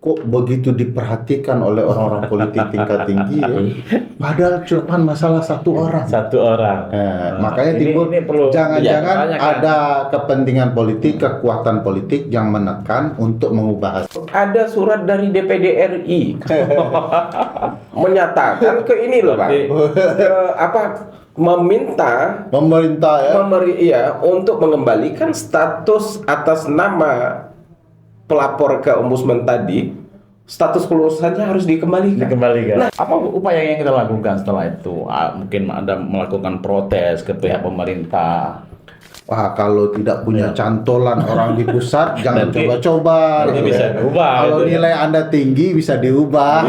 kok begitu diperhatikan oleh orang-orang politik tingkat tinggi ya? Padahal cuma masalah satu orang. Satu orang. Makanya timbul jangan-jangan ada kepentingan politik, kekuatan politik yang menekan untuk mengubah hasil. Ada surat dari DPD RI menyatakan ke ini loh Pak, meminta Pemerintah ya. untuk mengembalikan status atas nama pelapor ke ombudsman tadi, status kelulusannya harus dikembalikan. Nah, apa upaya yang kita lakukan setelah itu? Mungkin ada melakukan protes ke pihak pemerintah. Wah, kalau tidak punya cantolan orang di pusat, jangan coba-coba. Nanti bisa diubah. Kalau gitu, nilai Anda tinggi bisa diubah.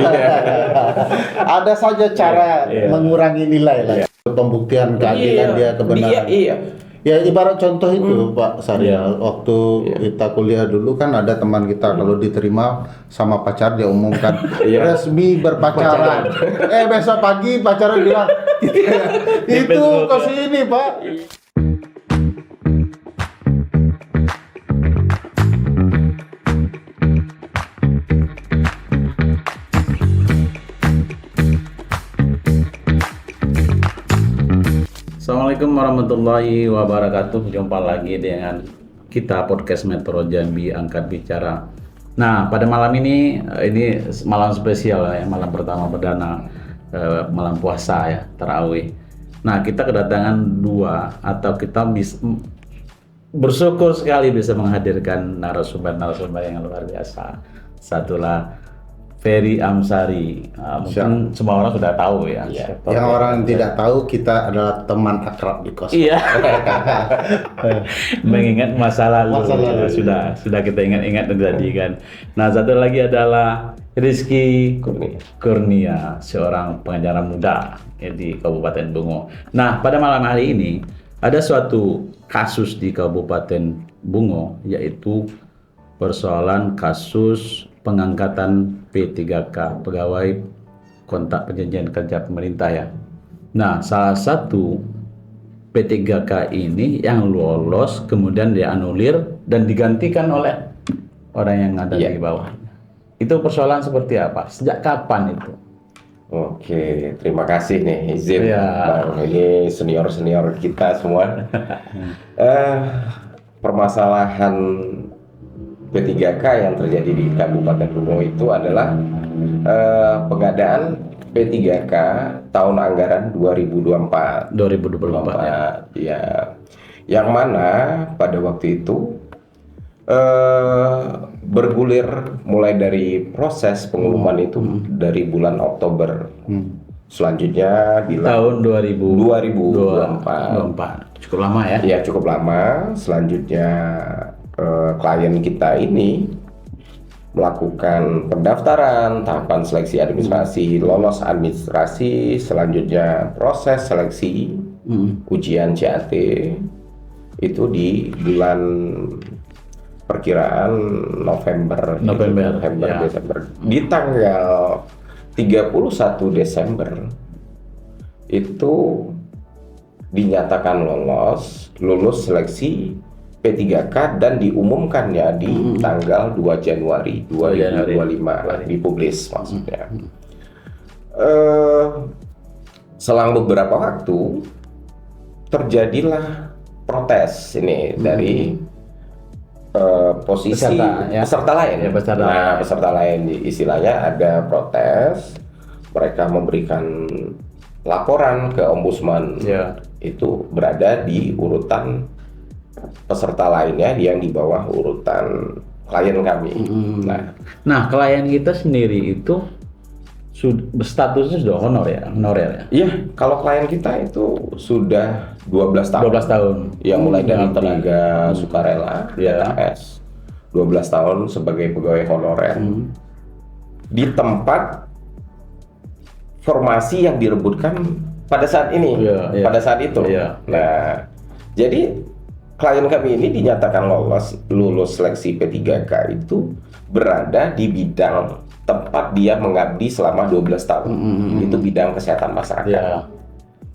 Ada saja cara mengurangi nilai lah. Pembuktian keadilan dia kebenaran. Ya ibarat contoh itu Pak Saryal, waktu kita kuliah dulu kan ada teman kita kalau diterima sama pacar dia umumkan resmi berpacaran. Besok pagi pacarnya bilang itu ke sini Pak. Assalamualaikum warahmatullahi wabarakatuh. Jumpa lagi dengan kita podcast Metro Jambi Angkat Bicara. Nah, pada malam ini malam spesial ya, malam pertama perdana malam puasa ya, tarawih. Nah, kita kedatangan bersyukur sekali bisa menghadirkan narasumber yang luar biasa. Satulah Ferry Amsari, mungkin semua orang sudah tahu ya. Yang orang tidak tahu kita adalah teman akrab di kos. Iya. Mengingat masa lalu. Sudah kita ingat-ingat tadi kan. Nah, satu lagi adalah Rizky Kurnia, seorang pengacara muda di Kabupaten Bungo. Nah, pada malam hari ini ada suatu kasus di Kabupaten Bungo, yaitu persoalan kasus pengangkatan P3K, pegawai kontak perjanjian kerja pemerintah ya. Nah, salah satu P3K ini yang lolos kemudian dianulir dan digantikan oleh orang yang ada di bawah. Itu persoalan seperti apa? Sejak kapan itu? Oke, terima kasih nih izin Bang. Ini senior kita semua. Permasalahan P3K yang terjadi di Kabupaten Bungo itu adalah pengadaan P3K tahun anggaran 2024. Ya. Yang mana pada waktu itu bergulir mulai dari proses pengumuman itu dari bulan Oktober. Selanjutnya di tahun 2024. Cukup lama ya? Iya, cukup lama. Selanjutnya klien kita ini melakukan pendaftaran, tahapan seleksi administrasi, lolos administrasi, selanjutnya proses seleksi, ujian CAT itu di bulan perkiraan November, Desember. Di tanggal 31 Desember itu dinyatakan lulus seleksi P3K dan diumumkannya di tanggal 2 Januari 2025 dipublis maksudnya. Selang beberapa waktu terjadilah protes ini dari posisi peserta lain. Peserta lain istilahnya ada protes. Mereka memberikan laporan ke ombudsman. Itu berada di urutan peserta lainnya yang di bawah urutan klien kami. Nah, klien kita sendiri itu statusnya sudah honorer ya? Iya, kalau klien kita itu sudah 12 tahun. 12 tahun. Yang mulai dari tenaga sukarela, THS, 12 tahun sebagai pegawai honorer. Di tempat formasi yang direbutkan pada saat ini, pada saat itu. Nah, jadi klien kami ini dinyatakan lulus seleksi P3K itu berada di bidang tempat dia mengabdi selama 12 tahun. Itu bidang kesehatan masyarakat.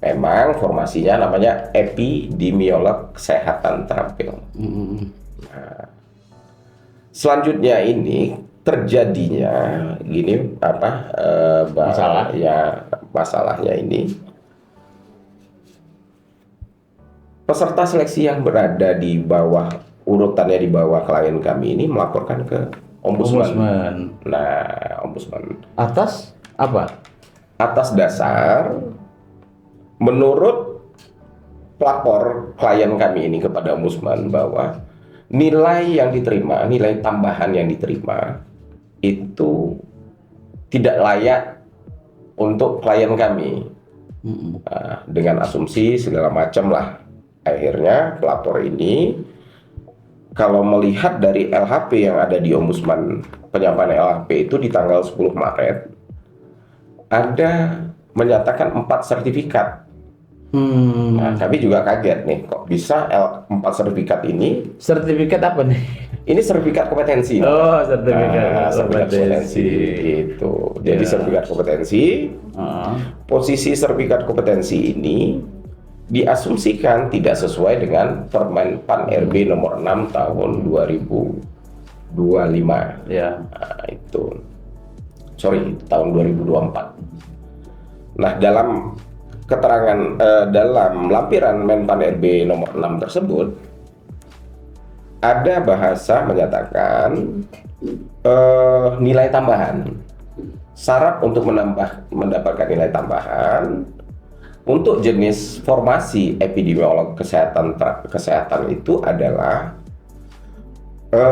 Memang formasinya namanya epidemiolog kesehatan terampil. Nah, selanjutnya ini terjadinya gini masalahnya ini, peserta seleksi yang berada di bawah urutannya di bawah klien kami ini melaporkan ke ombudsman. Nah, ombudsman atas apa? Atas dasar menurut pelapor klien kami ini kepada ombudsman bahwa nilai yang diterima, nilai tambahan yang diterima itu tidak layak untuk klien kami. Nah, dengan asumsi segala macam lah. Akhirnya pelapor ini kalau melihat dari LHP yang ada di ombudsman, penyampaian LHP itu di tanggal 10 Maret ada menyatakan 4 sertifikat. Nah, kami juga kaget nih, kok bisa 4 sertifikat ini? Sertifikat apa nih? Ini sertifikat kompetensi. Oh, sertifikat kompetensi itu. Jadi sertifikat kompetensi. Posisi sertifikat kompetensi ini diasumsikan tidak sesuai dengan Permen PAN RB nomor 6 tahun 2025. Ya. Nah, itu. Sorry, tahun 2024. Nah, dalam keterangan dalam lampiran Menpan RB nomor 6 tersebut ada bahasa menyatakan nilai tambahan. Syarat untuk mendapatkan nilai tambahan untuk jenis formasi epidemiolog kesehatan itu adalah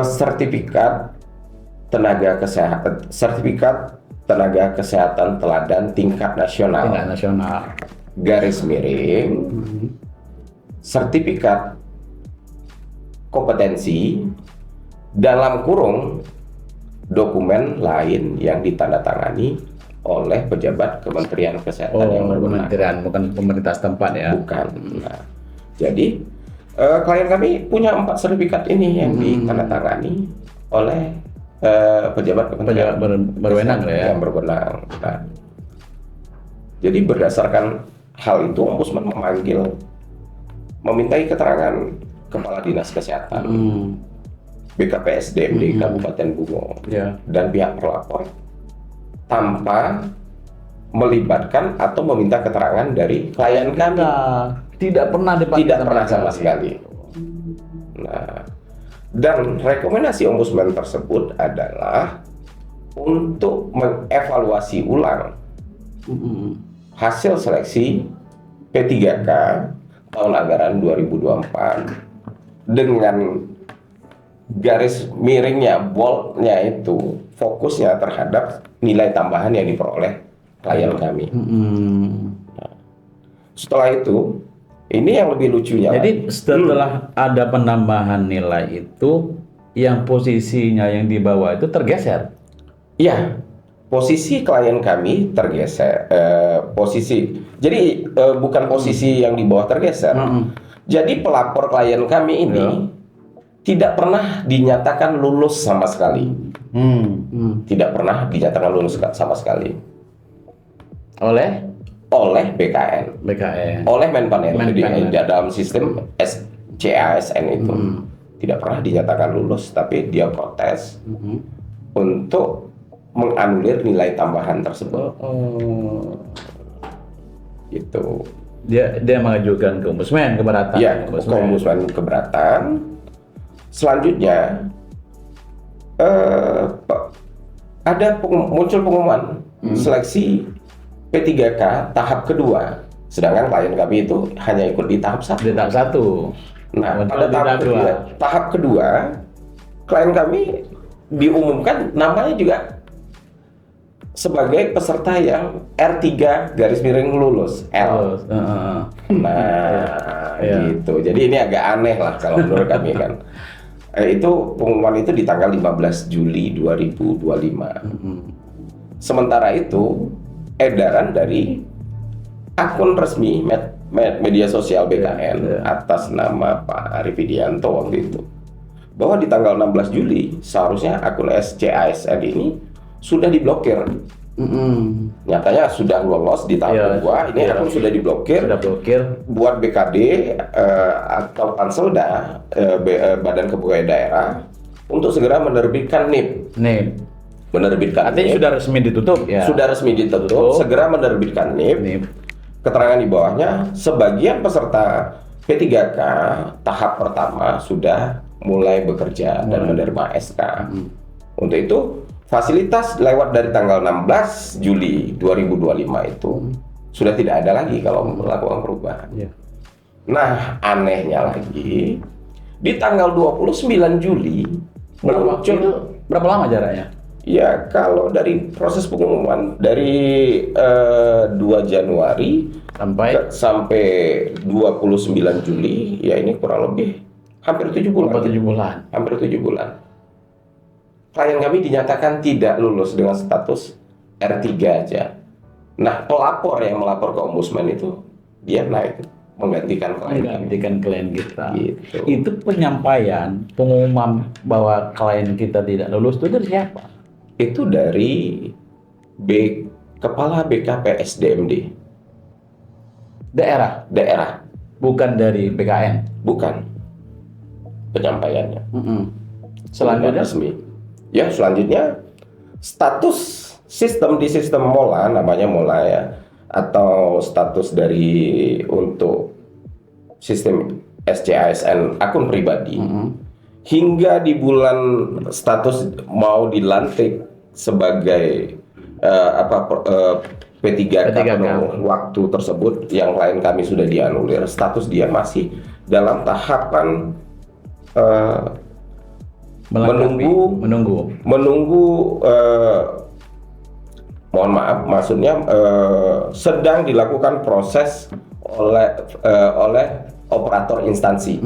sertifikat tenaga kesehatan teladan tingkat nasional. Garis miring sertifikat kompetensi dalam kurung dokumen lain yang ditandatangani oleh pejabat Kementerian Kesehatan yang berwenang. Bukan pemerintah setempat ya? Bukan. Nah, jadi klien kami punya 4 sertifikat ini yang ditandatangani oleh pejabat Kementerian berwenang ya? Yang berwenang. Nah, jadi berdasarkan hal itu ombudsman memintai keterangan Kepala Dinas Kesehatan, BKPSDM di Kabupaten Bungo, dan pihak pelapor tanpa melibatkan atau meminta keterangan dari klien kami. Tidak pernah sama sekali. Nah, dan rekomendasi ombudsman tersebut adalah untuk mengevaluasi ulang hasil seleksi P3K tahun anggaran 2024 dengan garis miringnya, boldnya itu fokusnya terhadap nilai tambahan yang diperoleh klien kami. Nah, setelah itu, ini yang lebih lucunya. Jadi setelah ada penambahan nilai itu, yang posisinya yang di bawah itu tergeser. Iya, posisi klien kami tergeser. Bukan posisi yang di bawah tergeser. Jadi pelapor klien kami ini tidak pernah dinyatakan lulus sama sekali. Tidak pernah dinyatakan lulus sama sekali. Oleh BKN. Oleh Menpan RB dalam sistem CASN itu. Tidak pernah dinyatakan lulus, tapi dia protes untuk menganulir nilai tambahan tersebut. Itu. Dia mengajukan ke ombudsman keberatan. Iya, ke ombudsman keberatan. Selanjutnya muncul pengumuman seleksi P3K tahap kedua, sedangkan klien kami itu hanya ikut di tahap 1. Nah, pada tahap kedua, klien kami diumumkan namanya juga sebagai peserta yang R3 garis miring lulus L. Gitu. Jadi ini agak aneh lah kalau menurut kami kan. Itu pengumuman itu di tanggal 15 Juli 2025. Sementara itu edaran dari akun resmi media sosial BKN atas nama Pak Arif Widianto waktu itu, bahwa di tanggal 16 Juli seharusnya akun SCASN ini sudah diblokir. Nyatanya sudah lolos di tahap kedua, ini akun sudah diblokir. Buat BKD atau Panselda, Badan Kepegawaian Daerah, untuk segera menerbitkan NIP. menerbitkan Artinya NIP. sudah resmi ditutup ya. Sudah resmi ditutup, segera menerbitkan NIP. Keterangan di bawahnya, sebagian peserta P3K tahap pertama sudah mulai bekerja dan menerima SK. Untuk itu, fasilitas lewat dari tanggal 16 Juli 2025 itu sudah tidak ada lagi kalau melakukan perubahan. Nah, anehnya lagi, di tanggal 29 Juli Berapa lama jaraknya? ya, kalau dari proses pengumuman dari 2 Januari sampai 29 Juli, ya ini kurang lebih hampir 7 bulan. Hampir 7 bulan. Klien kami dinyatakan tidak lulus dengan status R3 aja. Nah, pelapor yang melapor ke Ombudsman itu dia naik menggantikan klien kita. Gitu. Itu penyampaian pengumuman bahwa klien kita tidak lulus itu dari siapa? Itu dari Kepala BKPSDMD Daerah, bukan dari BKN. bukan penyampaiannya. Selanjutnya Resmi. Ya, selanjutnya status sistem di sistem Mola, namanya Mola ya, atau status dari untuk sistem SCASN akun pribadi, hingga di bulan status mau dilantik sebagai P3K penuh waktu tersebut, yang klien kami sudah dianulir, status dia masih dalam tahapan menunggu mohon maaf, maksudnya sedang dilakukan proses oleh operator instansi.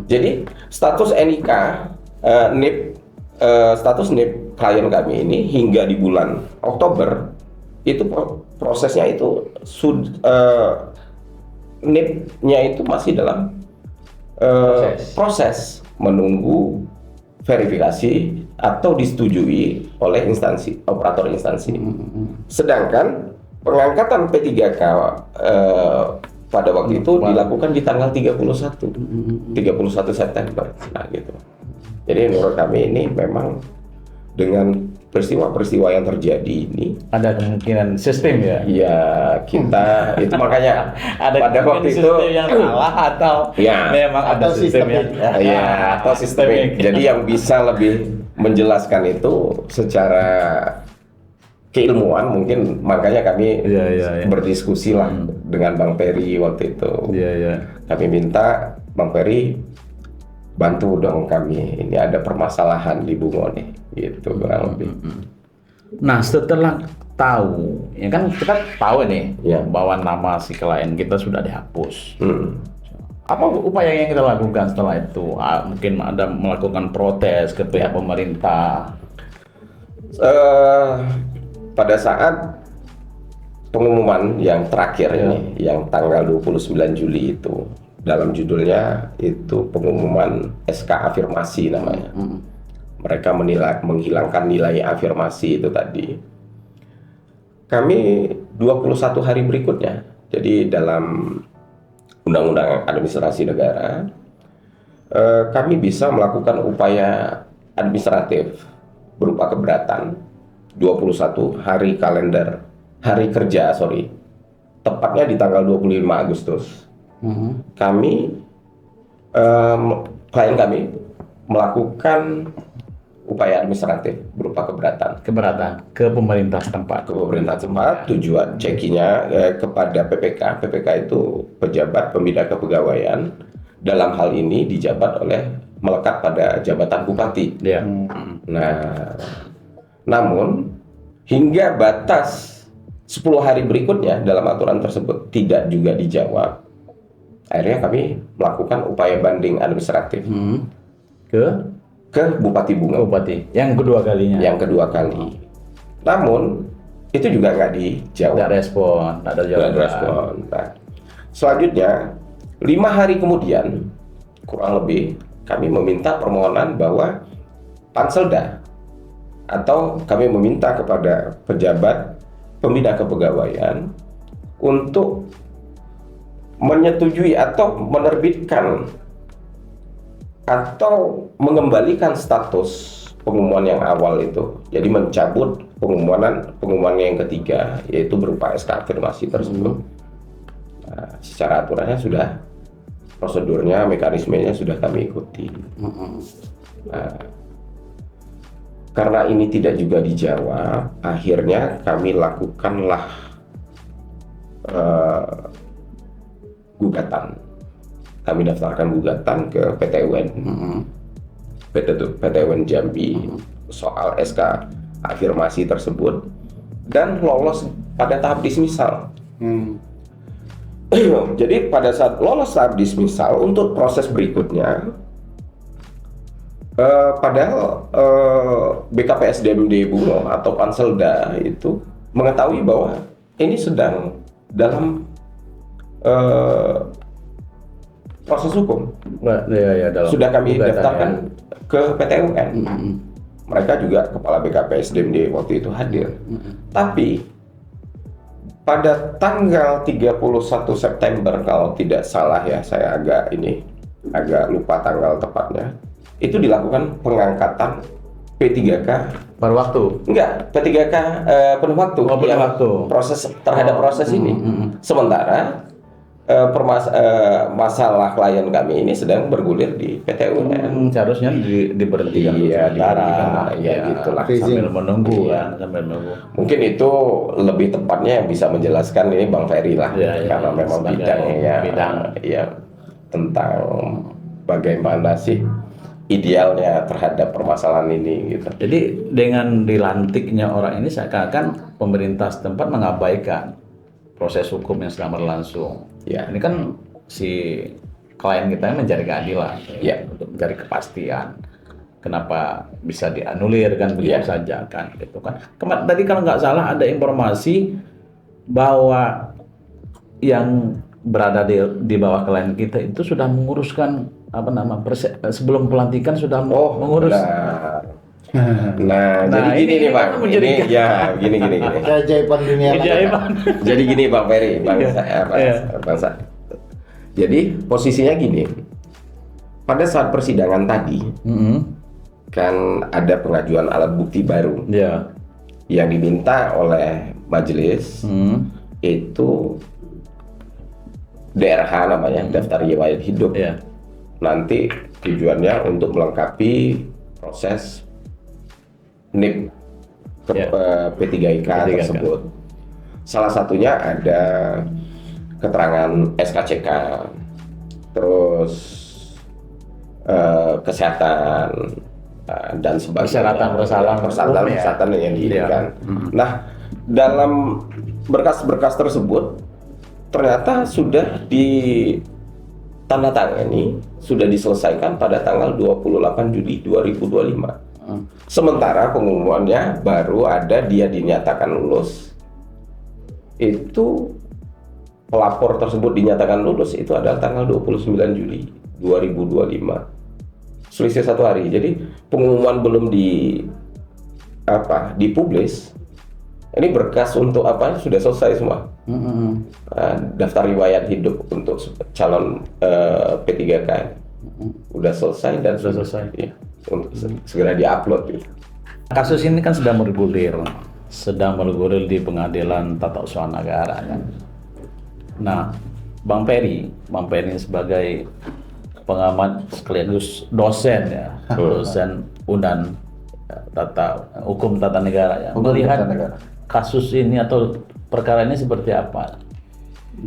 Jadi status NIK NIP status NIP klien kami ini hingga di bulan Oktober itu prosesnya itu NIP-nya itu masih dalam proses menunggu verifikasi atau disetujui oleh instansi, operator instansi. Sedangkan pengangkatan P3K pada waktu itu dilakukan di tanggal 31 September. Nah, gitu. Jadi menurut kami ini memang dengan peristiwa-peristiwa yang terjadi ini ada kemungkinan sistem ya. Ya, kita itu makanya ada pada waktu itu yang salah atau ya, memang ada sistem yang atau sistemik. Jadi yang bisa lebih menjelaskan itu secara keilmuan mungkin, makanya kami berdiskusi lah dengan Bang Peri waktu itu. Kami minta Bang Peri bantu dong kami, ini ada permasalahan di Bungo nih, gitu kurang lebih. Nah, setelah tahu, ya kan kita tahu nih bahwa nama si klien kita sudah dihapus. Apa upaya yang kita lakukan setelah itu? Mungkin ada melakukan protes ke pihak pemerintah. Pada saat pengumuman yang terakhir ini, yang tanggal 29 Juli itu, dalam judulnya itu pengumuman SK afirmasi namanya. Mereka menghilangkan nilai afirmasi itu tadi. Kami 21 hari berikutnya, jadi dalam Undang-Undang Administrasi Negara, kami bisa melakukan upaya administratif berupa keberatan 21 hari kerja, tepatnya di tanggal 25 Agustus. Kami klien kami melakukan upaya administratif berupa keberatan ke pemerintah setempat. Tujuan cekinya kepada PPK. PPK itu pejabat pembina kepegawaian. Dalam hal ini dijabat melekat pada jabatan bupati. Nah, namun hingga batas 10 hari berikutnya dalam aturan tersebut tidak juga dijawab. Akhirnya kami melakukan upaya banding administratif ke Bupati Bungo. Yang kedua kalinya. Yang kedua kali. Namun itu juga nggak dijawab. Nggak ada jawaban. Nah, selanjutnya 5 hari kemudian kurang lebih kami meminta permohonan bahwa Panselda atau kami meminta kepada pejabat pembina kepegawaian untuk menyetujui atau menerbitkan atau mengembalikan status pengumuman yang awal itu. Jadi mencabut pengumuman yang ketiga, yaitu berupa SK afirmasi tersebut. Nah, secara aturannya sudah, prosedurnya, mekanismenya sudah kami ikuti. Nah, karena ini tidak juga dijawab, akhirnya kami lakukanlah gugatan. Kami daftarkan gugatan ke PT UN. PT UN Jambi soal SK afirmasi tersebut, dan lolos pada tahap dismisal. Jadi pada saat lolos tahap dismisal, untuk proses berikutnya, padahal BKPSDMD Bungo atau Panselda itu mengetahui bahwa ini sedang dalam proses hukum. Sudah kami daftarkan ke PT UN. Mereka juga, kepala BKPSDMD waktu itu hadir. Tapi pada tanggal 31 September kalau tidak salah ya, saya agak lupa tanggal tepatnya, itu dilakukan pengangkatan P3K paruh waktu. Enggak, P3K penuh waktu. Penuh waktu. Proses terhadap proses ini. Sementara masalah klien kami ini sedang bergulir di PT UN. Seharusnya diberhentikan sementara. Ya, gitulah. Sambil menunggu kan, sambil menunggu. Mungkin itu lebih tepatnya yang bisa menjelaskan ini Bang Ferry lah, karena memang bidang tentang bagaimana sih idealnya terhadap permasalahan ini gitu. Jadi dengan dilantiknya orang ini seakan-akan pemerintah setempat mengabaikan proses hukum yang sedang berlangsung. Ya. Ini kan si klien kita mencari keadilan, ya, untuk mencari kepastian. Kenapa bisa dianulir kan begitu saja kan, gitu kan. Tadi kalau nggak salah ada informasi bahwa yang berada di bawah klien kita itu sudah menguruskan sebelum pelantikan sudah mengurus. Nah, jadi gini nih Bang, gini. Keajaiban dunia. Jadi gini Bang Ferry, Bangsa. Jadi posisinya gini, pada saat persidangan tadi, kan ada pengajuan alat bukti baru, yang diminta oleh majelis, itu DRH namanya, daftar riwayat hidup. Nanti tujuannya untuk melengkapi proses NIP P3IK tersebut. Salah satunya ada keterangan SKCK, terus kesehatan dan sebagainya. Persyaratan yang diinginkan. Nah, dalam berkas-berkas tersebut ternyata sudah ditandatangani, sudah diselesaikan pada tanggal 28 Juli 2025. Sementara pengumumannya baru ada dia dinyatakan lulus. Itu pelapor tersebut dinyatakan lulus itu adalah tanggal 29 Juli 2025. Selisih 1 hari. Jadi pengumuman belum dipublis. Ini berkas untuk sudah selesai semua. Daftar riwayat hidup untuk calon P3K udah selesai dan sudah selesai. Ya, untuk segera diupload gitu. Kasus ini kan sedang bergulir di Pengadilan Tata Usaha Negara kan. Nah, Bang Ferry sebagai pengamat sekaligus dosen dosen UNAN Hukum Tata Negara ya. Melihat kasus ini atau perkara ini seperti apa?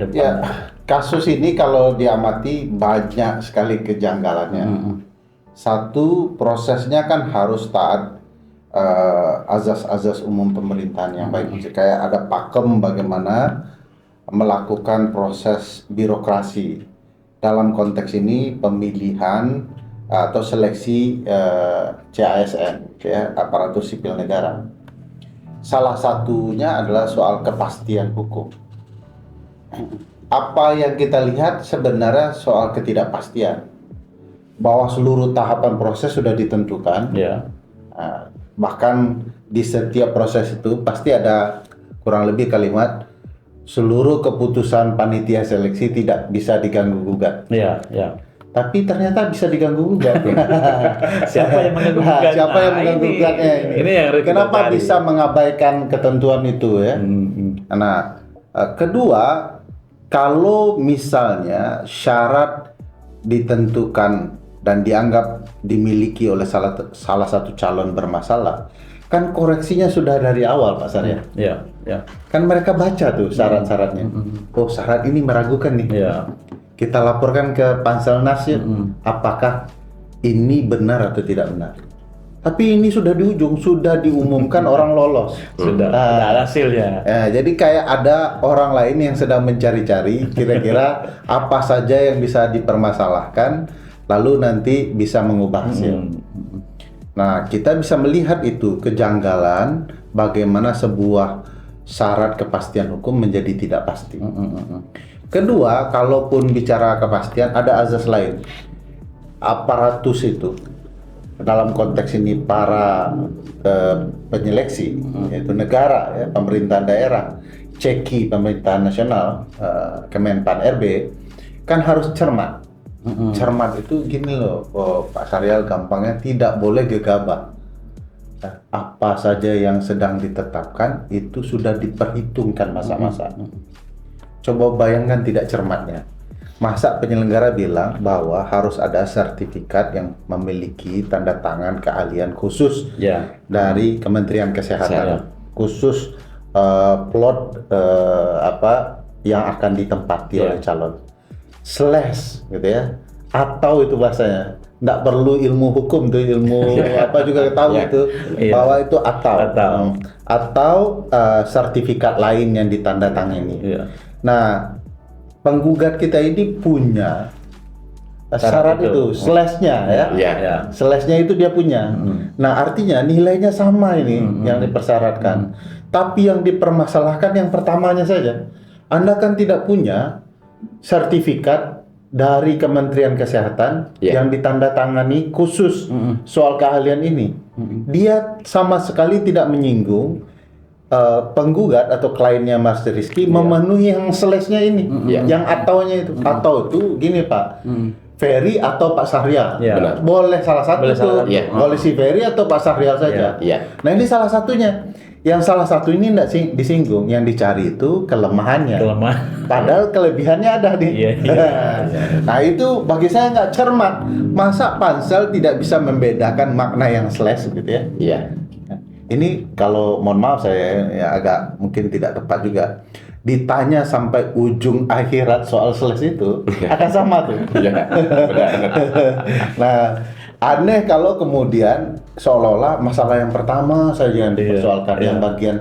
Ya, kasus ini kalau diamati banyak sekali kejanggalannya. Satu, prosesnya kan harus taat azas-azas umum pemerintahan yang baik. Kayak ada pakem bagaimana melakukan proses birokrasi. Dalam konteks ini pemilihan atau seleksi CASN, aparatur sipil negara. Salah satunya adalah soal kepastian hukum. Apa yang kita lihat sebenarnya soal ketidakpastian. Bahwa seluruh tahapan proses sudah ditentukan. Bahkan di setiap proses itu pasti ada kurang lebih kalimat seluruh keputusan panitia seleksi tidak bisa diganggu gugat. tapi ternyata bisa diganggu gugat. Siapa yang mengganggu gugat? Siapa yang mengganggu gugatnya ini? Ini yang harus kita Kenapa cari. bisa mengabaikan ketentuan itu ya? Nah, kedua, kalau misalnya syarat ditentukan dan dianggap dimiliki oleh salah satu calon bermasalah, kan koreksinya sudah dari awal, Pak Sarya. Ya, ya. Kan mereka baca tuh syarat-syaratnya. Oh, syarat ini meragukan nih. Ya. Kita laporkan ke Panselnas ya, apakah ini benar atau tidak benar. Tapi ini sudah di ujung, sudah diumumkan orang lolos. Sudah ada hasilnya. Jadi kayak ada orang lain yang sedang mencari-cari kira-kira apa saja yang bisa dipermasalahkan, lalu nanti bisa mengubah hasil. Nah, kita bisa melihat itu kejanggalan bagaimana sebuah syarat kepastian hukum menjadi tidak pasti. Kedua, kalaupun bicara kepastian, ada azas lain. Aparatus itu, dalam konteks ini para penyeleksi, yaitu negara, ya, pemerintahan daerah, ceki pemerintahan nasional, Kemenpan RB, kan harus cermat. Cermat itu gini loh, Pak Saryal, gampangnya tidak boleh gegabah. Apa saja yang sedang ditetapkan itu sudah diperhitungkan masa-masa. Coba bayangkan tidak cermatnya. Masa penyelenggara bilang bahwa harus ada sertifikat yang memiliki tanda tangan keahlian khusus dari Kementerian Kesehatan, khusus plot yang akan ditempati oleh calon. Slash gitu ya, atau itu bahasanya nggak perlu ilmu hukum tuh, ilmu apa juga tahu itu bahwa itu atau sertifikat lain yang ditandatangani. Nah, penggugat kita ini punya syarat itu slashnya ya, slashnya itu dia punya. Nah, artinya nilainya sama ini yang dipersyaratkan, tapi yang dipermasalahkan yang pertamanya saja. Anda kan tidak punya sertifikat dari Kementerian Kesehatan yang ditandatangani khusus soal keahlian ini. Dia sama sekali tidak menyinggung penggugat atau kliennya Mas Rizky memenuhi yang selesnya ini, yang ataunya itu. Atau itu gini Pak, Ferry atau Pak Sahrial, boleh salah satu tuh, boleh si Ferry atau Pak Sahrial saja. Nah, ini salah satunya. Yang salah satu ini tidak disinggung, yang dicari itu kelemahannya. Padahal kelebihannya ada nih. Nah, itu bagi saya nggak cermat. Masa Pansel tidak bisa membedakan makna yang slash gitu ya? Ini kalau mohon maaf saya ya agak mungkin tidak tepat juga. Ditanya sampai ujung akhirat soal slash itu akan sama tuh. Nah, aneh kalau kemudian seolah-olah masalah yang pertama saja yang dipersoalkan, yang bagian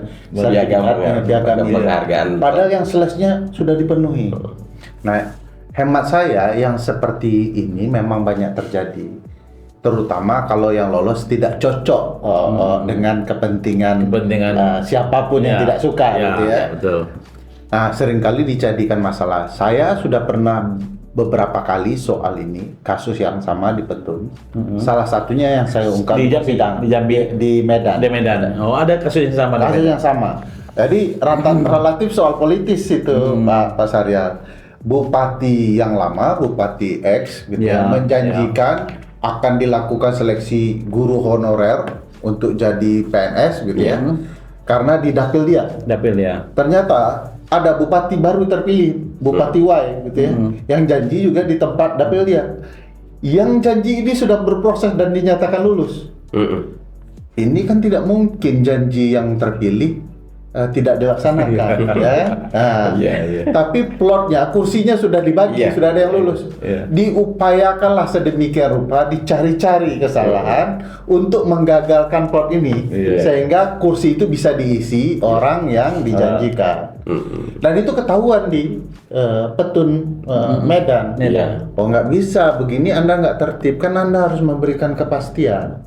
piagam, padahal yang selesnya sudah dipenuhi. Nah, hemat saya yang seperti ini memang banyak terjadi, terutama kalau yang lolos tidak cocok dengan kepentingan siapapun yang tidak suka gitu ya. Betul. Nah, seringkali dijadikan masalah. Saya sudah pernah beberapa kali soal ini, kasus yang sama di Petun. Salah satunya yang saya ungkap di Jambi, di Medan. Di Medan. Oh, ada kasus yang sama. Kasus yang sama. Jadi relatif soal politis itu, Pak Saryal. Bupati yang lama, Bupati X, gitu menjanjikan akan dilakukan seleksi guru honorer untuk jadi PNS, gitu ya. Karena di dapil dia. Ternyata ada bupati baru terpilih, Bupati Y gitu ya, yang janji juga di tempat dapil dia. Yang janji ini sudah berproses dan dinyatakan lulus. Ini kan tidak mungkin janji yang terpilih tidak dilaksanakan, ya. Nah, tapi plotnya, kursinya sudah dibagi, sudah ada yang lulus. Diupayakanlah sedemikian rupa, dicari-cari kesalahan untuk menggagalkan plot ini, sehingga kursi itu bisa diisi orang yang dijanjikan. Dan itu ketahuan di Petun Medan. Oh, nggak bisa begini, Anda nggak tertib, kan Anda harus memberikan kepastian.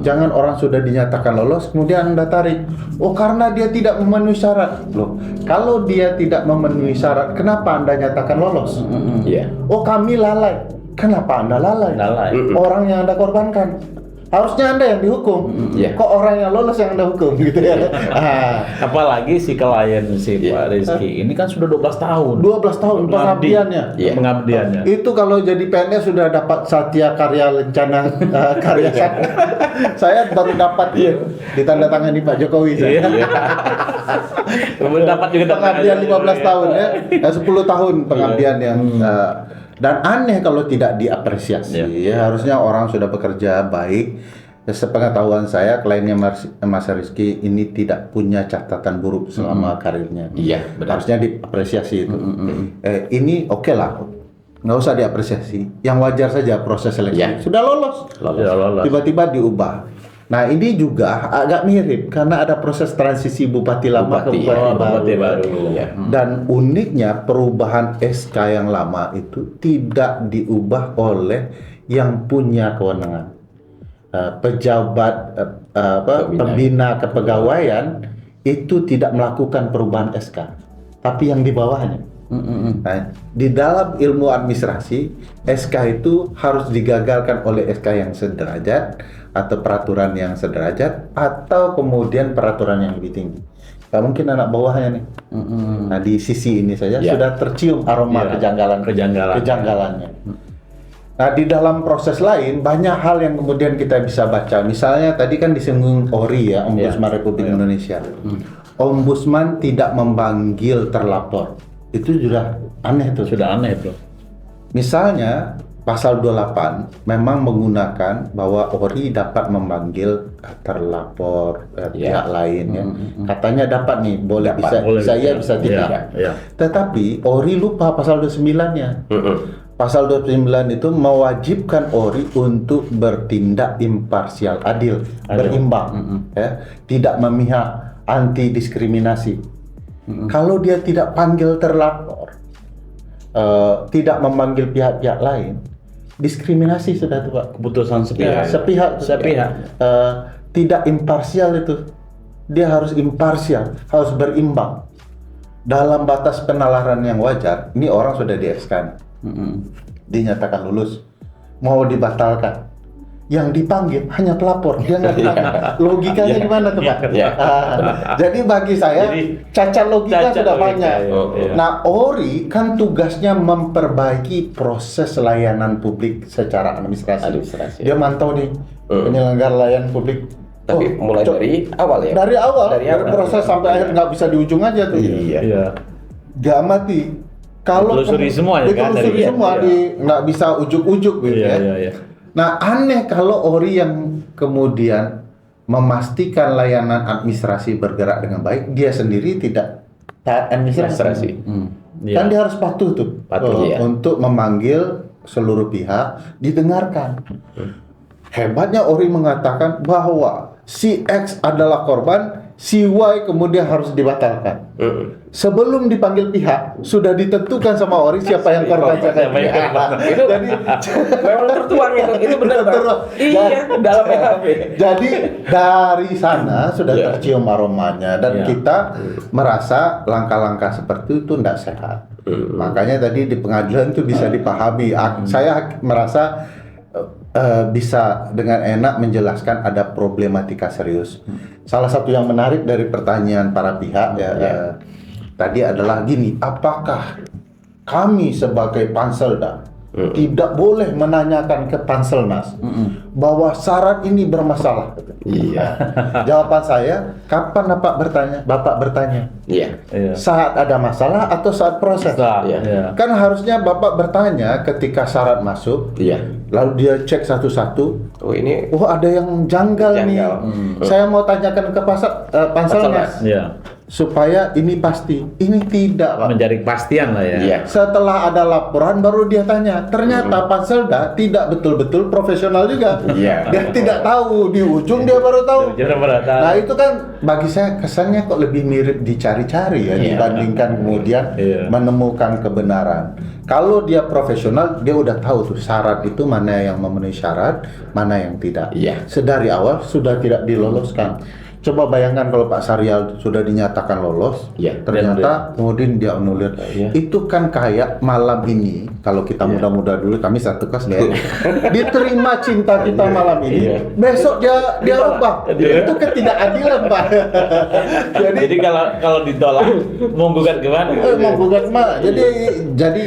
Jangan orang sudah dinyatakan lolos kemudian Anda tarik. Oh, karena dia tidak memenuhi syarat. Loh, kalau dia tidak memenuhi syarat, kenapa Anda nyatakan lolos? Oh, kami lalai. Kenapa Anda lalai? Orang yang Anda korbankan. Harusnya Anda yang dihukum. Kok orang yang lolos yang Anda hukum gitu ya. Apalagi si klien Pak Rizky ini kan sudah 12 tahun. 12 tahun pengabdiannya. Pengabdiannya. Itu kalau jadi PNS sudah dapat Satya Karya Lencana Karya Sakti. Saya baru dapat ditandatangani Pak Jokowi. Dapat juga pengabdian 15 tahun ya. 10 tahun pengabdian yang dan aneh kalau tidak diapresiasi. Ya, harusnya orang sudah bekerja baik. Sepengetahuan saya, kliennya Mas Rizky ini tidak punya catatan buruk selama karirnya. Iya, benar. Harusnya diapresiasi itu. Ini oke lah, nggak usah diapresiasi. Yang wajar saja proses seleksi. Sudah lolos. Tiba-tiba diubah. Nah ini juga agak mirip karena ada proses transisi bupati lama ke bupati baru. Dan uniknya perubahan SK yang lama itu tidak diubah oleh yang punya kewenangan. Pejabat pembina kepegawaian itu tidak melakukan perubahan SK, tapi yang di bawahnya. Nah, di dalam ilmu administrasi, SK itu harus digagalkan oleh SK yang sederajat atau peraturan yang sederajat atau kemudian peraturan yang lebih tinggi. Gak mungkin anak bawahnya nih. Nah, di sisi ini saja sudah tercium aroma kejanggalannya. Nah, di dalam proses lain banyak hal yang kemudian kita bisa baca. Misalnya tadi kan disinggung ORI ya, Ombudsman Republik Indonesia. Ombudsman tidak memanggil terlapor. Itu sudah aneh tuh. Misalnya pasal 28 memang menggunakan bahwa ORI dapat memanggil terlapor pihak lain ya. Katanya dapat nih, boleh bisa tidak. Tetapi ORI lupa pasal 29-nya. Pasal 29 itu mewajibkan ORI untuk bertindak imparsial, adil, berimbang, ya, tidak memihak, anti diskriminasi. Kalau dia tidak panggil terlapor, tidak memanggil pihak-pihak lain, diskriminasi sudah tuh Pak. Keputusan sepihak. Tidak imparsial itu. Dia harus imparsial, harus berimbang. Dalam batas penalaran yang wajar, ini orang sudah di-SK, dinyatakan lulus, mau dibatalkan. Yang dipanggil hanya pelapor, dia nggak ditanya. Logikanya gimana tuh Pak? Jadi bagi saya cacat logika sudah banyak. Nah, ORI kan tugasnya memperbaiki proses layanan publik secara administrasi. Dia mantau nih penyelenggara layanan publik. Tapi mulai dari awal ya? Dari proses sampai akhir, nggak bisa di ujung aja tuh. Gak mati. Kalau ditelusuri semua ya kan? Nggak bisa ujuk-ujuk gitu ya. Nah, aneh kalau ORI yang kemudian memastikan layanan administrasi bergerak dengan baik, dia sendiri tidak taat administrasi. Kan dia harus patuh tuh untuk memanggil seluruh pihak, didengarkan. Hebatnya ORI mengatakan bahwa si X adalah korban, si Y kemudian harus dibatalkan. Sebelum dipanggil pihak, sudah ditentukan sama ORI siapa yang korban. Itu jadi memang tertuang itu benar. Dalam PHP. Jadi dari sana sudah tercium aromanya dan kita merasa langkah-langkah seperti itu tidak sehat. Makanya tadi di pengadilan itu bisa dipahami. Saya merasa bisa dengan enak menjelaskan ada problematika serius. Salah satu yang menarik dari pertanyaan para pihak tadi adalah gini, apakah kami sebagai Panselda tidak boleh menanyakan ke Panselnas bahwa syarat ini bermasalah? Jawaban saya, kapan Bapak bertanya? Saat ada masalah atau saat proses? Kan harusnya Bapak bertanya ketika syarat masuk, lalu dia cek satu-satu. Ada yang janggal nih. Saya mau tanyakan ke Panselnas. Supaya ini pasti, ini tidak Pak. Mencari kepastian lah ya. Setelah ada laporan baru dia tanya. Ternyata Panselda tidak betul-betul profesional juga. Dia tidak tahu, di ujung dia baru tahu. Nah itu kan bagi saya kesannya kok lebih mirip dicari-cari ya dibandingkan kemudian menemukan kebenaran. Kalau dia profesional, dia udah tahu tuh syarat itu mana yang memenuhi syarat, mana yang tidak. Sedari awal sudah tidak diloloskan. Coba bayangkan kalau Pak Syarial sudah dinyatakan lolos, ternyata kemudian dia anulir. Itu kan kayak malam ini, kalau kita muda-muda dulu, kami satu kelas ya, diterima cinta kita malam ini, besok dia ubah. Itu ketidakadilan, Pak. Jadi kalau ditolak, menggugat kemana? Menggugat mah. Jadi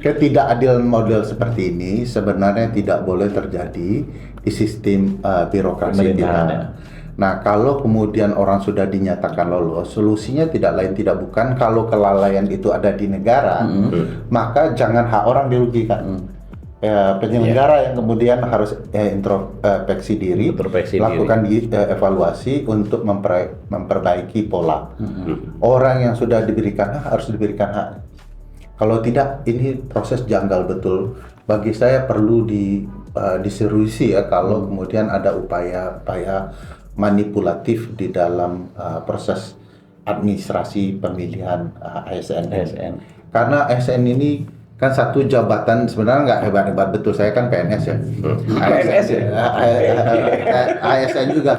ketidakadilan model seperti ini sebenarnya tidak boleh terjadi di sistem birokrasi kita. Nah, kalau kemudian orang sudah dinyatakan lolos, solusinya tidak lain tidak bukan kalau kelalaian itu ada di negara, maka jangan hak orang dirugikan. Penyelenggara yang kemudian harus introspeksi diri, lakukan evaluasi untuk memperbaiki pola. Orang yang sudah diberikan hak harus diberikan hak. Kalau tidak, ini proses janggal betul. Bagi saya perlu diserusi ya kalau kemudian ada upaya manipulatif di dalam proses administrasi pemilihan ASN. Karena ASN ini kan satu jabatan sebenarnya nggak hebat-hebat betul, saya kan PNS ya. PNS ya? ASN juga.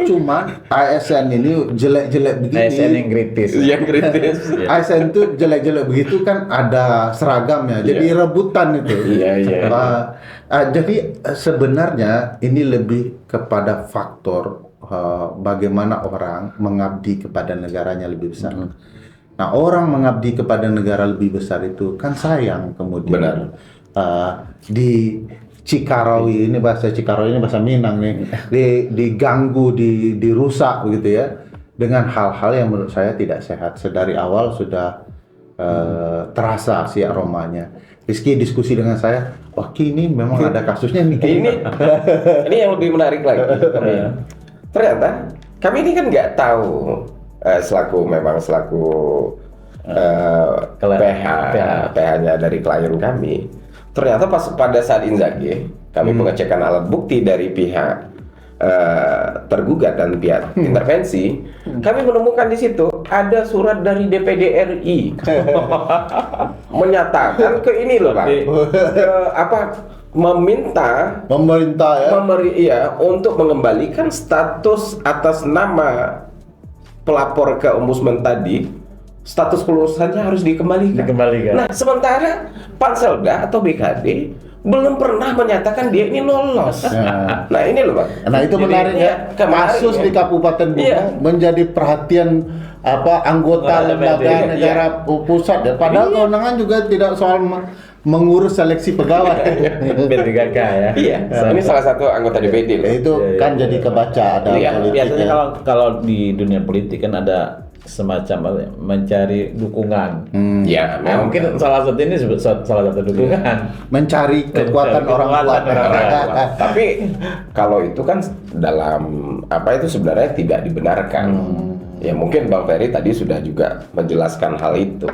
Cuma ASN ini jelek-jelek begini. ASN yang kritis. Yang kritis. ASN itu jelek-jelek begitu kan ada seragamnya, jadi rebutan itu. Jadi sebenarnya ini lebih kepada faktor bagaimana orang mengabdi kepada negaranya lebih besar. Nah, orang mengabdi kepada negara lebih besar itu kan sayang kemudian di Cikarawi, ini bahasa Cikarawi, ini bahasa Minang nih, diganggu, dirusak begitu ya, dengan hal-hal yang menurut saya tidak sehat. Sedari awal sudah terasa si aromanya. Rizky diskusi dengan saya, wah ini memang ada kasusnya nih. Ini yang lebih menarik lagi. Ternyata kami ini kan nggak tahu selaku PH-nya dari klien kami. Ternyata pada saat Inzaghi, kami pengecekan alat bukti dari pihak tergugat dan pihak intervensi, kami menemukan di situ ada surat dari DPD RI menyatakan ke ini loh, Pak. Meminta pemerintah untuk mengembalikan status atas nama pelapor ke ombudsman tadi, status kelulusannya harus dikembalikan. Nah, sementara Panselda atau BKD belum pernah menyatakan dia ini lolos. Nah, ini loh, Pak. Nah, itu menarik ya. Kasus di Kabupaten Bunga menjadi perhatian anggota lembaga negara pusat ya. Padahal kewenangan juga tidak soal mengurus seleksi pegawai. B3K ya. Ini salah satu anggota DPD. Itu kan jadi kebaca ada politik. Biasanya kalau di dunia politik kan ada semacam mencari dukungan. Mungkin salah satu ini salah satu dukungan. Mencari kekuatan orang kuat. Tapi kalau itu kan dalam itu sebenarnya tidak dibenarkan. Ya mungkin Bang Ferry tadi sudah juga menjelaskan hal itu.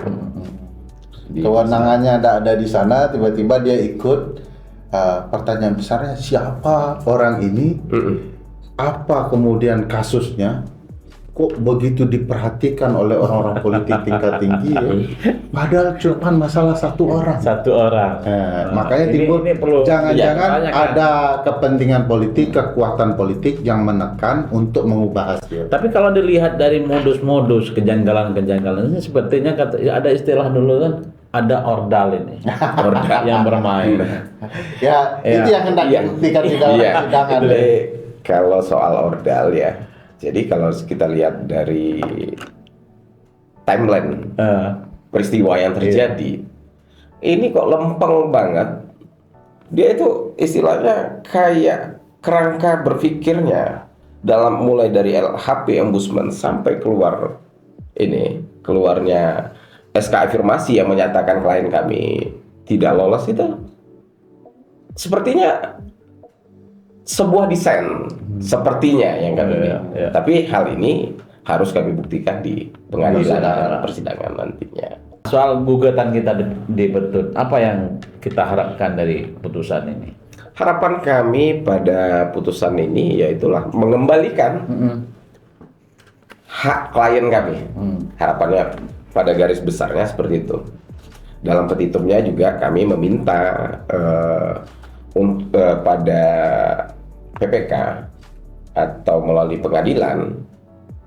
Kewenangannya ada di sana, tiba-tiba dia ikut. Pertanyaan besarnya siapa orang ini? Apa kemudian kasusnya? Kok begitu diperhatikan oleh orang-orang politik tingkat tinggi ya? Padahal cuma masalah satu orang. Makanya timbul jangan-jangan ada kepentingan politik, kekuatan politik yang menekan untuk mengubah hasil. Tapi kalau dilihat dari modus-modus kejanggalan-kejanggalan ini sepertinya ada istilah dulu kan, ada ordal ini, yang bermain. Itu yang hendak dibuktikan di dalam persidangan. Kalau soal ordal ya. Jadi kalau kita lihat dari timeline peristiwa yang terjadi, ini kok lempeng banget. Dia itu istilahnya kayak kerangka berpikirnya dalam mulai dari LHP Ombudsman sampai keluarnya SK afirmasi yang menyatakan klien kami tidak lolos itu sepertinya sebuah desain. Sepertinya yang kami tapi hal ini harus kami buktikan di pengadilan persidangan nantinya. Soal gugatan kita di Petun, apa yang kita harapkan dari putusan ini? Harapan kami pada putusan ini yaitulah mengembalikan hak klien kami. Harapannya pada garis besarnya seperti itu. Dalam petitumnya juga kami meminta pada PPK atau melalui pengadilan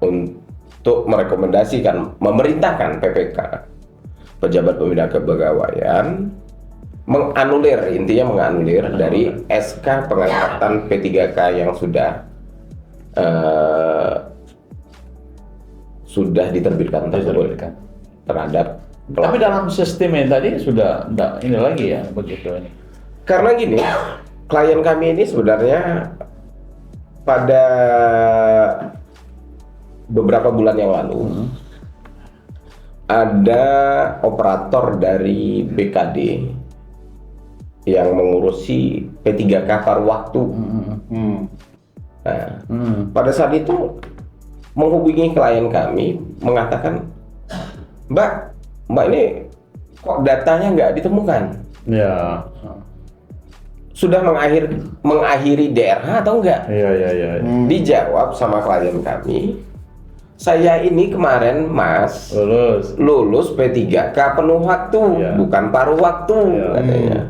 untuk merekomendasikan, memerintahkan PPK, pejabat pembina kepegawaian, menganulir dari SK pengangkatan P3K yang sudah diterbitkan tersebut terhadap. Tapi dalam sistem yang tadi sudah enggak ini lagi ya begitu ini. Karena gini, klien kami ini sebenarnya pada beberapa bulan yang lalu ada operator dari BKD yang mengurusi P3K paruh waktu. Nah, pada saat itu menghubungi klien kami mengatakan, Mbak ini kok datanya nggak ditemukan? Ya. Sudah mengakhiri DRH atau enggak? Iya. Dijawab sama klien kami, saya ini kemarin Mas lulus P3K penuh waktu, bukan paruh waktu, katanya.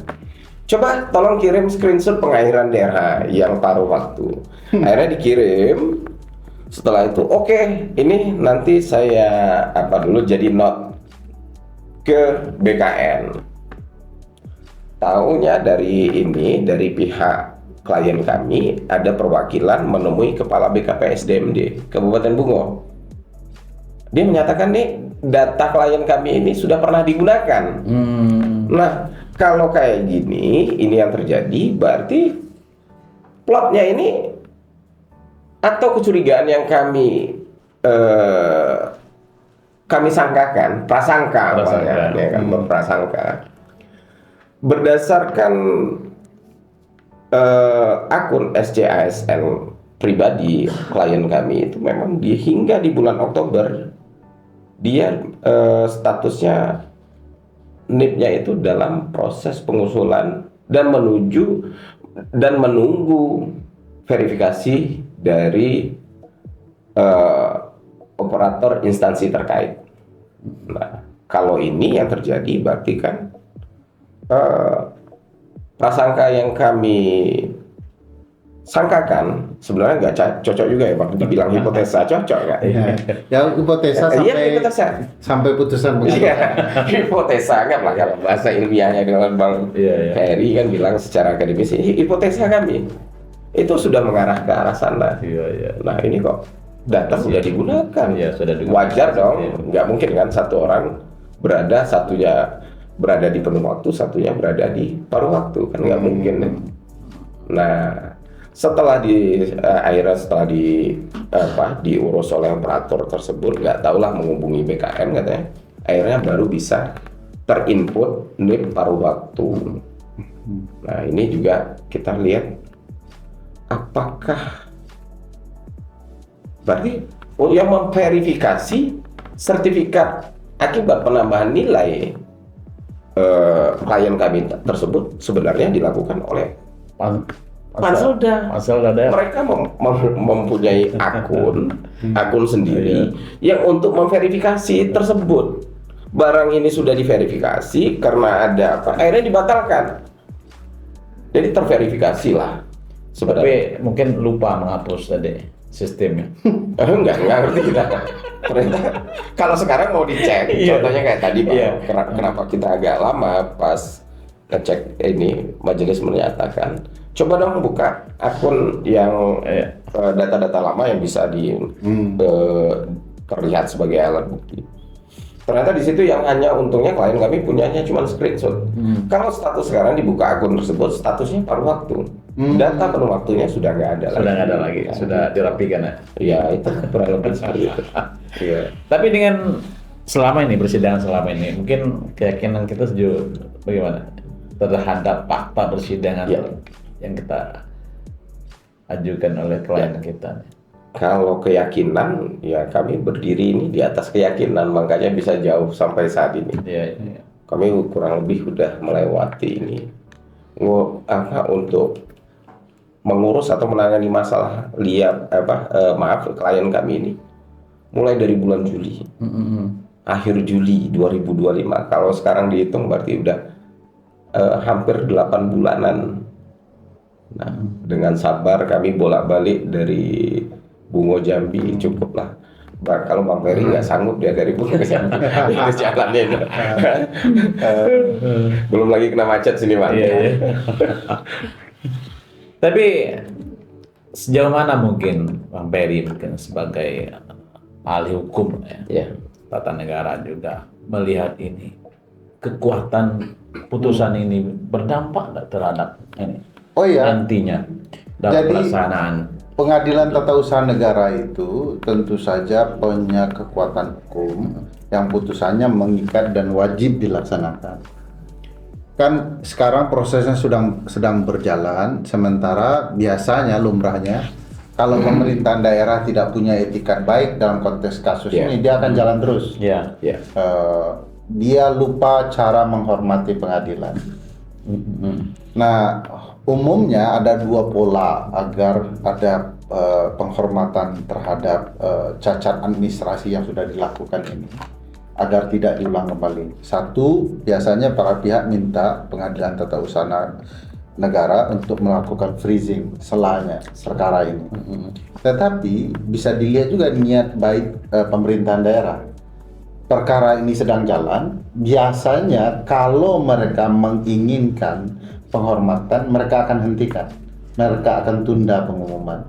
Coba tolong kirim screenshot pengakhiran DRH yang paruh waktu. Akhirnya dikirim. Setelah itu, oke, ini nanti saya jadi note ke BKN. Taunya dari pihak klien kami ada perwakilan menemui kepala BKP SDMD Kabupaten Bungo. Dia menyatakan nih data klien kami ini sudah pernah digunakan. Nah, kalau kayak gini, ini yang terjadi, berarti plotnya ini atau kecurigaan yang kami sangkakan, prasangka awalnya, ya kan, berprasangka. Berdasarkan akun SCASN pribadi klien kami itu memang hingga di bulan Oktober dia statusnya NIP-nya itu dalam proses pengusulan dan menunggu verifikasi dari operator instansi terkait. Nah, kalau ini yang terjadi berarti kan prasangka yang kami sangkakan sebenarnya nggak cocok juga ya, Bang. Dibilang hipotesa cocok nggak? Ya hipotesa sampai putusan begitu. Hipotesa nggak lah kalau bahasa ilmiahnya dengan Bang Ferry kan bilang secara akademis hipotesa kami itu sudah mengarah ke arah sana. Nah ini kok data sudah digunakan, wajar dong. Nggak mungkin kan satu orang satunya berada di penuh waktu, satunya berada di paruh waktu, kan nggak mungkin. Nah setelah diurus oleh operator tersebut, nggak tahulah menghubungi BKN katanya, akhirnya baru bisa terinput NIP paruh waktu. Nah ini juga kita lihat apakah berarti yang memverifikasi sertifikat akibat penambahan nilai klien kami tersebut sebenarnya dilakukan oleh Panselda. Mereka mempunyai akun sendiri yang untuk memverifikasi tersebut. Barang ini sudah diverifikasi karena ada akhirnya dibatalkan. Jadi terverifikasi lah. Tapi mungkin lupa menghapus tadi sistemnya. Enggak ngerti kita. Ternyata kalau sekarang mau dicek, contohnya kayak tadi Bang, kenapa kita agak lama pas ngecek ini, majelis menyatakan coba dong buka akun yang data-data lama yang bisa terlihat sebagai alat bukti. Ternyata di situ yang hanya untungnya klien kami punyanya cuma screenshot. Kalau status sekarang dibuka akun tersebut, statusnya paruh waktu. Data penuh waktunya sudah nggak ada lagi. Sudah nggak ada lagi, sudah dirapikan ya. Iya, itu kurang lebih seperti itu. Tapi dengan persidangan selama ini, mungkin keyakinan kita sejauh bagaimana terhadap fakta persidangan yang kita ajukan oleh klien kita? Kalau keyakinan, ya kami berdiri ini di atas keyakinan, makanya bisa jauh sampai saat ini. Kami kurang lebih sudah melewati ini. Untuk mengurus atau menangani masalah klien kami ini mulai dari bulan Juli, akhir Juli 2025. Kalau sekarang dihitung berarti udah hampir 8 bulanan Nah, dengan sabar kami bolak-balik dari Bungo Jambi cukuplah. Kalau Bang Ferry nggak sanggup dia dari Bungo ke Jambi itu jalannya itu. Belum lagi kena macet sini Bang. Tapi sejauh mana mungkin Bang Ferry mungkin sebagai ahli hukum tata negara juga melihat ini kekuatan putusan ini berdampak nggak terhadap ini nantinya dalam pelaksanaan pengadilan tata usaha negara itu tentu saja punya kekuatan hukum yang putusannya mengikat dan wajib dilaksanakan. Kan sekarang prosesnya sedang berjalan, sementara biasanya lumrahnya kalau pemerintahan daerah tidak punya etikat baik dalam konteks kasus ini, dia akan jalan terus. Dia lupa cara menghormati pengadilan. Nah, umumnya ada dua pola agar ada penghormatan terhadap cacat administrasi yang sudah dilakukan ini, agar tidak diulang kembali. Satu, biasanya para pihak minta pengadilan tata usaha negara untuk melakukan freezing selanya perkara ini. Tetapi bisa dilihat juga niat baik pemerintahan daerah. Perkara ini sedang jalan, biasanya kalau mereka menginginkan penghormatan, mereka akan hentikan. Mereka akan tunda pengumuman.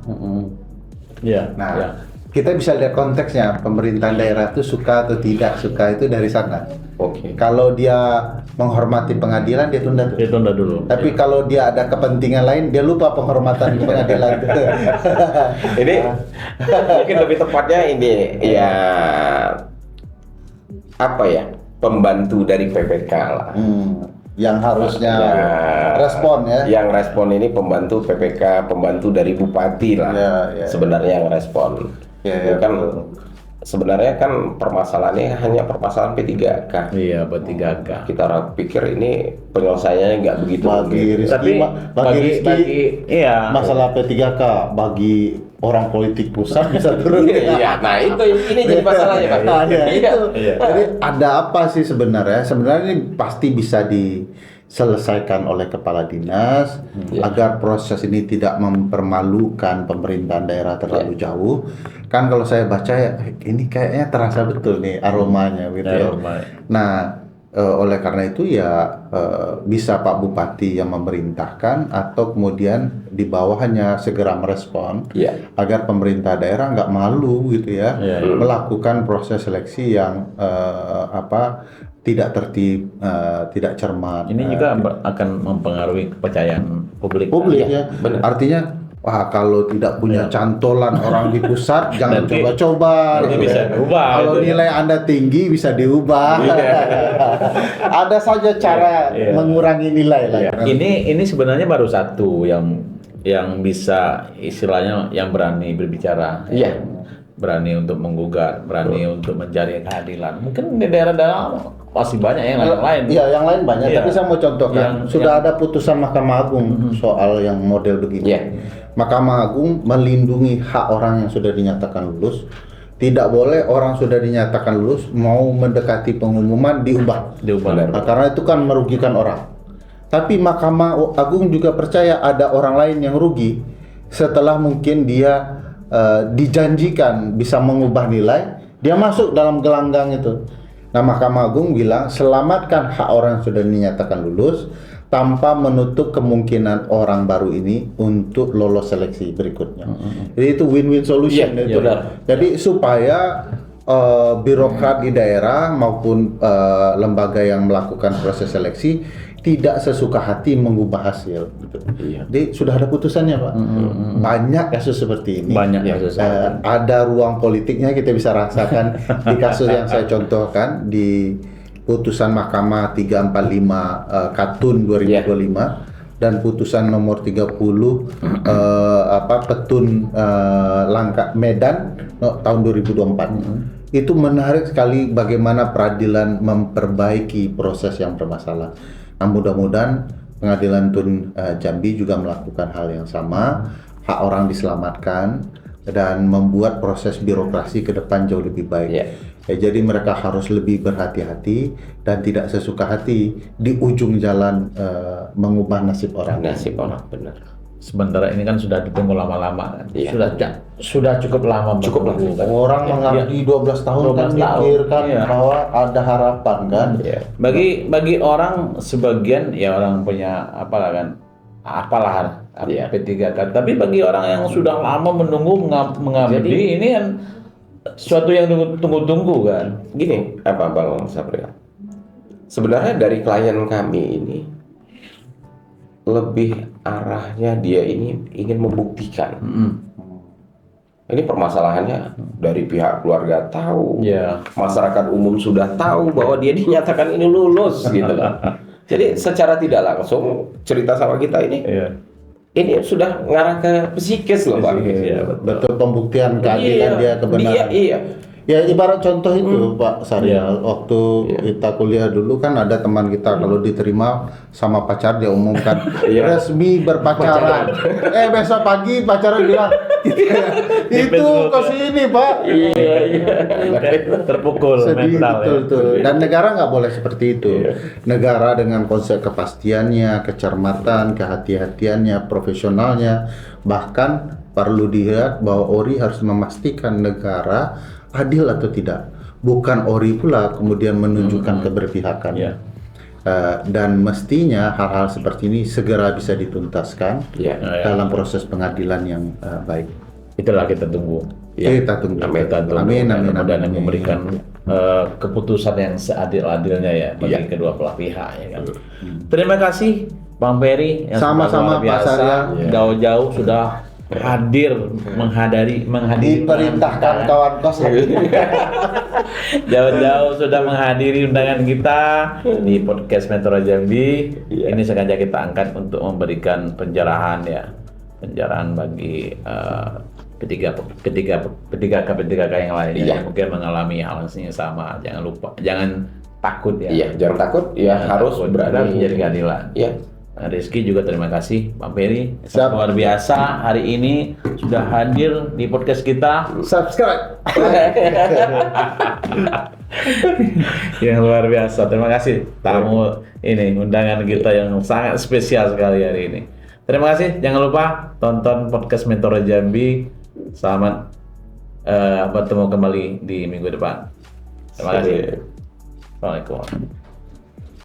Kita bisa lihat konteksnya, pemerintahan daerah itu suka atau tidak suka itu dari sana. Kalau dia menghormati pengadilan, dia tunda dulu. Tapi kalau dia ada kepentingan lain, dia lupa penghormatan pengadilan. Ini mungkin lebih tepatnya ini pembantu dari PPK lah. Yang harusnya respon Yang respon ini pembantu PPK, pembantu dari bupati lah. Sebenarnya yang respon. Sebenarnya kan permasalahannya hanya permasalahan P3K. P3K. Kita pikir ini penyelesaiannya nggak begitu. Bagi Rizky, masalah P3K bagi orang politik pusat bisa turun. Nah ini jadi masalahnya Pak. Jadi ada apa sih sebenarnya? Sebenarnya ini pasti bisa diselesaikan oleh kepala dinas agar proses ini tidak mempermalukan pemerintahan daerah terlalu jauh. Kan kalau saya baca ini kayaknya terasa betul nih aromanya gitu Nah, oleh karena itu bisa Pak Bupati yang memerintahkan atau kemudian di bawahnya segera merespon agar pemerintah daerah nggak malu gitu melakukan proses seleksi yang tidak tertib, tidak cermat. Ini juga akan mempengaruhi kepercayaan publik. Artinya kalau tidak punya cantolan orang di pusat, jangan coba-coba. Bisa diubah. Kalau nilai Anda tinggi bisa diubah. Ada saja cara mengurangi nilai lah. Ini sebenarnya baru satu yang bisa istilahnya yang berani berbicara. Berani untuk menggugat, berani untuk mencari keadilan. Mungkin di daerah-daerah masih banyak yang lain. Yang lain banyak. Tapi saya mau contohkan, sudah ada putusan Mahkamah Agung soal yang model begini. Mahkamah Agung melindungi hak orang yang sudah dinyatakan lulus. Tidak boleh orang sudah dinyatakan lulus mau mendekati pengumuman diubah. Karena itu kan merugikan orang. Tapi Mahkamah Agung juga percaya ada orang lain yang rugi setelah mungkin dia dijanjikan bisa mengubah nilai, dia masuk dalam gelanggang itu. Nah, Mahkamah Agung bilang selamatkan hak orang yang sudah dinyatakan lulus tanpa menutup kemungkinan orang baru ini untuk lolos seleksi berikutnya. Jadi itu win-win solution. Jadi supaya birokrat di daerah maupun lembaga yang melakukan proses seleksi tidak sesuka hati mengubah hasil. Gitu. Jadi sudah ada putusannya, Pak. Banyak kasus seperti ini. Ada ruang politiknya, kita bisa rasakan di kasus yang saya contohkan di putusan Mahkamah 345 Katun 2025 dan putusan nomor 30 Petun Langkat Medan tahun 2024. Itu menarik sekali bagaimana peradilan memperbaiki proses yang bermasalah. Nah, mudah-mudahan Pengadilan Tun Jambi juga melakukan hal yang sama, hak orang diselamatkan dan membuat proses birokrasi ke depan jauh lebih baik. Jadi mereka harus lebih berhati-hati dan tidak sesuka hati di ujung jalan mengubah nasib orang. Benar. sementara ini kan sudah ditunggu lama-lama kan. Iya. Sudah cukup lama. Cukup lama. kan. Orang mengabdi 12 tahun 12 kan tahun. mikir kan Iya. bahwa ada harapan kan. Iya. Bagi orang sebagian ya orang punya apalah kan, apalah Iya. P3K. Tapi bagi orang yang sudah lama menunggu mengabdi ini kan suatu yang tunggu-tunggu kan. Gini, apa Bang Sabril? Sebenarnya dari klien kami ini lebih arahnya dia ini ingin membuktikan. Ini permasalahannya dari pihak keluarga tahu, Iya. masyarakat umum sudah tahu bahwa dia dinyatakan ini lulus gitu kan. Jadi secara tidak langsung cerita sama kita ini, ini sudah ngarah ke psikis loh Bang. Iya, Betul, pembuktian keadilan dia kebenaran. Iya. Ya ibarat contoh itu Pak Saryal, waktu kita kuliah dulu kan ada teman kita kalau diterima sama pacar dia umumkan resmi berpacaran. Besok pagi pacaran bilang itu ke sini Pak. Iya. Terpukul Sedih mental betul ya. tuh. Dan negara nggak boleh seperti itu. Negara dengan konsep kepastiannya, kecermatan, kehati-hatiannya, profesionalnya, bahkan perlu dilihat bahwa ORI harus memastikan negara adil atau tidak. Bukan ORI pula kemudian menunjukkan keberpihakan. Iya. Dan mestinya hal-hal seperti ini segera bisa dituntaskan dalam proses pengadilan yang baik. Itulah kita tunggu. Kita tunggu. Amin. Dan memberikan keputusan yang seadil-adilnya ya bagi kedua belah pihak ya kan. Terima kasih Bang Peri yang Sama-sama, luar biasa. Pak Saryal. Jauh-jauh sudah hadir menghadiri Diperintahkan kawan kos. jauh-jauh sudah menghadiri undangan kita di podcast Metro Jambi. Ini sengaja kita angkat untuk memberikan pencerahan bagi P3K yang lainnya yang mungkin mengalami hal yang sama. Jangan takut ya. Iya, jangan takut, harus berani menjadi keadilan. Iya. Rizky juga terima kasih Bang Peri, luar biasa hari ini sudah hadir di podcast kita. Subscribe. Yang luar biasa, terima kasih tamu ini undangan kita yang sangat spesial sekali hari ini. Terima kasih, jangan lupa tonton podcast Mentor Jambi. Selamat bertemu kembali di minggu depan. Terima kasih. Assalamualaikum.